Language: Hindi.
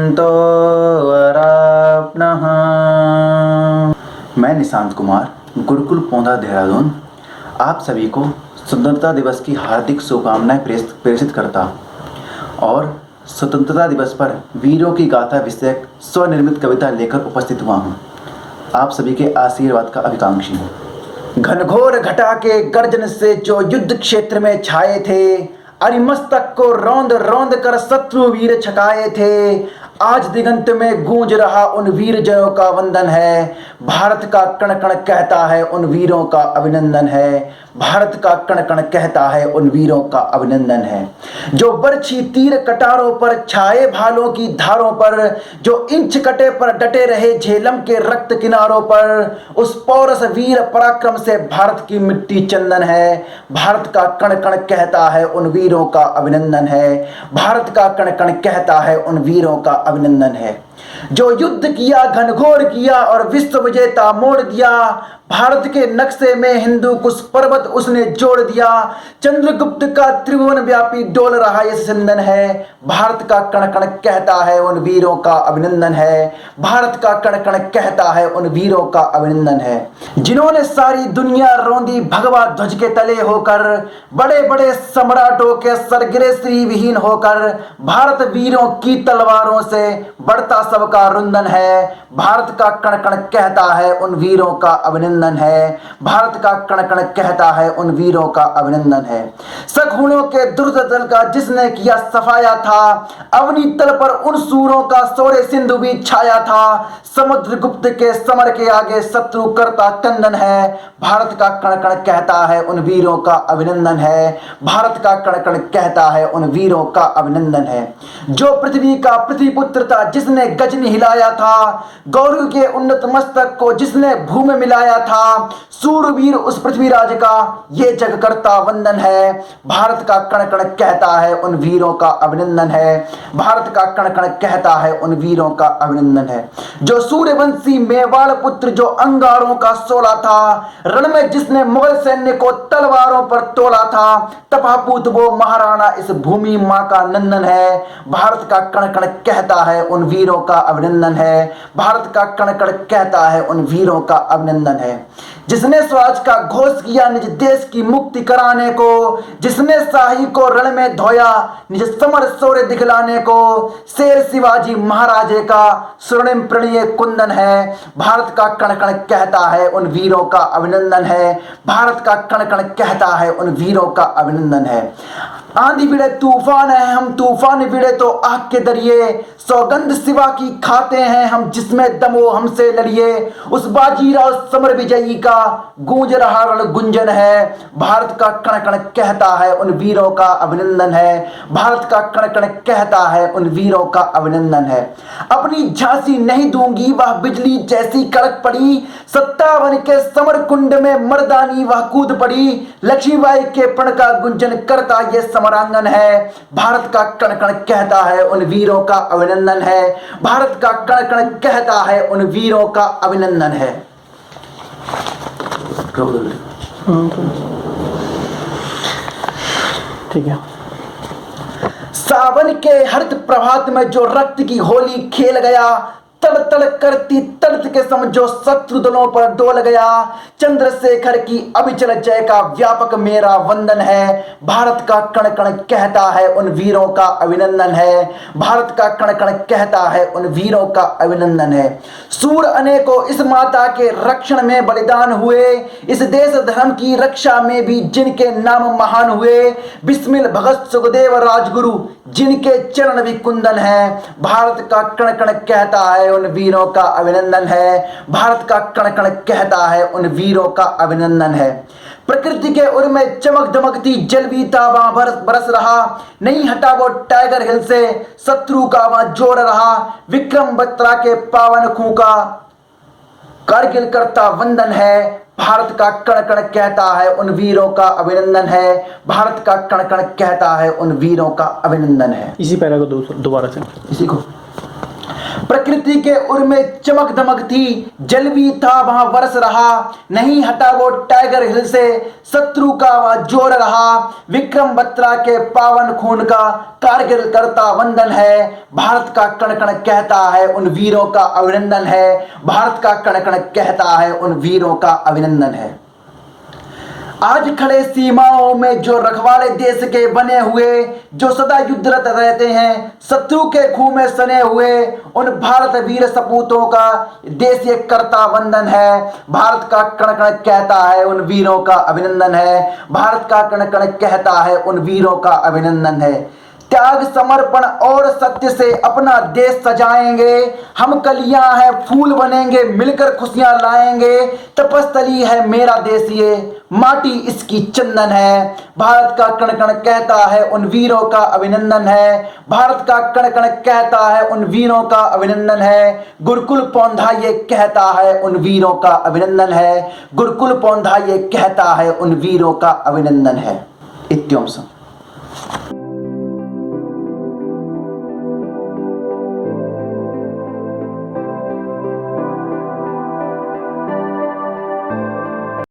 भवन्तु वराप्नः। मैं निशांत कुमार, गुरुकुल पौंधा देहरादून, आप सभी को स्वतंत्रता दिवस की हार्दिक शुभकामनाएं प्रेषित करता और स्वतंत्रता दिवस पर वीरों की गाथा विषयक स्वनिर्मित कविता लेकर उपस्थित हुआ हूँ। आप सभी के आशीर्वाद का अभिकांक्षी हूँ। घनघोर घटा के गर्जन से जो युद्ध क्षेत्र में छाए थे, अरिमस्तक को रौंद रौंद कर शत्रु वीर छकाए थे। आज दिगंत में गूंज रहा उन वीर जनों का वंदन है। भारत का कण कण कहता है उन वीरों का अभिनंदन है। भारत का कण कण कहता है उन वीरों का अभिनंदन है। जो बरछी तीर कटारों पर छाए भालों की धारों पर, जो इंच कटे पर डटे रहे झेलम के रक्त किनारों पर, उस पौरस वीर पराक्रम से भारत की मिट्टी चंदन है। भारत का कण कण कहता है उन वीरों का अभिनंदन है। भारत का कण कण कहता है उन वीरों का अभिनंदन है। जो युद्ध किया घनघोर किया और विश्व विजेता मोड़ दिया, भारत के नक्शे में हिंदू कुश पर्वत उसने जोड़ दिया। चंद्रगुप्त का त्रिभुवन व्यापी डोल रहा ये सिंधन है। भारत का कण कण कहता है उन वीरों का अभिनंदन है। भारत का कण कण कहता है उन वीरों का अभिनंदन है। जिन्होंने सारी दुनिया रौंदी भगवा ध्वज के तले होकर, बड़े बड़े सम्राटों के सरगिरे श्री विहीन होकर, भारत वीरों की तलवारों से बढ़ता सबका रुंदन है। भारत का कण कण कहता है उन वीरों का अभिनंदन है। भारत का कण कण कहता है उन वीरों का अभिनंदन है। सखुणों के दुर्ध दल का जिसने किया सफाया था, अवनी तल पर उन सूरों का सोरे सिंधु भी छाया था। समुद्रगुप्त के समर के आगे शत्रु करता कंदन है। भारत का कण कण कहता है उन वीरों का अभिनंदन है। भारत का कण कण कहता है उन वीरों का अभिनंदन है। जो पृथ्वी का पृथ्वीपुत्र था जिसने गजनी हिलाया था, गौरव के उन्नत मस्तक को जिसने भूमि मिलाया था, सूरवीर उस पृथ्वीराज का ये जग करता वंदन है। भारत का कण कण कहता है उन वीरों का अभिनंदन है। भारत का कण कण कहता है उन वीरों का अभिनंदन है। जो सूर्यवंशी मेवाड़ पुत्र जो अंगारों का सोला था, रण में जिसने मुगल सैन्य को तलवारों पर तोला था, तपापूत वो महाराणा इस भूमि मां का नंदन है। भारत का कण कण कहता है उन वीरों का अभिनंदन है। भारत का कण कण कहता है उन वीरों का अभिनंदन है। जिसने स्वराज का घोष किया निज देश की मुक्ति कराने को, जिसने शाही को रण में धोया निज समर शौर्य दिखलाने को, शेर शिवाजी महाराजे का स्वर्णिम प्रणीय कुंदन है। भारत का कण कण कहता है उन वीरों का अभिनंदन है। भारत का कण कण कहता है उन वीरों का अभिनंदन है। आंधी भिड़े तूफान है हम तूफान भिड़े तो आग के दरिए, सौगंध शिवा की खाते हैं हम जिसमें दमो हमसे लड़िए। उस बाजीराव समर विजयी का गूंज रहा रण गुंजन है। भारत का कण कण कहता है उन वीरों का अभिनंदन है। भारत का कण कण कहता है उन वीरों का अभिनंदन है। अपनी झांसी नहीं दूंगी वह बिजली जैसी कड़क पड़ी, 57 के समर कुंड में मर्दानी वह कूद पड़ी। लक्ष्मीबाई के प्रण का गुंजन करता ये समरांगन है। भारत का कण कण कहता है उन वीरों का अभिनंदन है। भारत का कण कण कहता है उन वीरों का अभिनंदन है। ठीक है। सावन के हरित प्रभात में जो रक्त की होली खेल गया, तड़ तड़ करती तड़त के समझो शत्रु दलों पर डोल गया। चंद्रशेखर की अविचल जय का व्यापक मेरा वंदन है। भारत का कण कण कहता है उन वीरों का अभिनंदन है। भारत का कण कण कहता है उन वीरों का अभिनंदन है। सूर अनेकों इस माता के रक्षण में बलिदान हुए, इस देश धर्म की रक्षा में भी जिनके नाम महान हुए। बिस्मिल भगत सुखदेव राजगुरु जिनके चरण भी कुंदन है। भारत का कण कण कहता है उन वीरों का अभिनंदन है। भारत का कण कण कहता है उन वीरों का अभिनंदन है। प्रकृति के उर में चमक दमकती जल बीता वहां बरस रहा, नहीं हटा वो टाइगर हिल से शत्रु का वहां जोर रहा। विक्रम बत्रा के पावन खूं का कारगिल करता वंदन है। भारत का कण कण कहता है उन वीरों का अभिनंदन है। भारत का कण कण कहता है उन वीरों का अभिनंदन है। इसी पैरा को दोबारा से इसी को प्रकृति के उर में चमक दमक थी, जल भी था वहां बरस रहा, नहीं हटा वो टाइगर हिल से शत्रु का वह जोर रहा। विक्रम बत्रा के पावन खून का कारगिल करता वंदन है, भारत का कण कण कहता है उन वीरों का अभिनंदन है, भारत का कण कण कहता है उन वीरों का अभिनंदन है। आज खड़े सीमाओं में जो रखवाले देश के बने हुए, जो सदा युद्धरत रहते हैं शत्रु के खून में सने हुए, उन भारत वीर सपूतों का देश ये करता वंदन है, भारत का कण कण कहता है उन वीरों का अभिनंदन है, भारत का कण कण कहता है उन वीरों का अभिनंदन है। त्याग समर्पण और सत्य से अपना देश सजाएंगे, हम कलियां हैं फूल बनेंगे, मिलकर खुशियां लाएंगे, तपस्थली है मेरा देश ये, माटी इसकी चंदन है, भारत का कण कण कहता है उन वीरों का अभिनंदन है, भारत का कण कण कहता है उन वीरों का अभिनंदन है। गुरुकुल पौंधा ये कहता है उन वीरों का अभिनंदन है, गुरुकुल पौंधा ये कहता है उन वीरों का अभिनंदन है। इत्योम सम।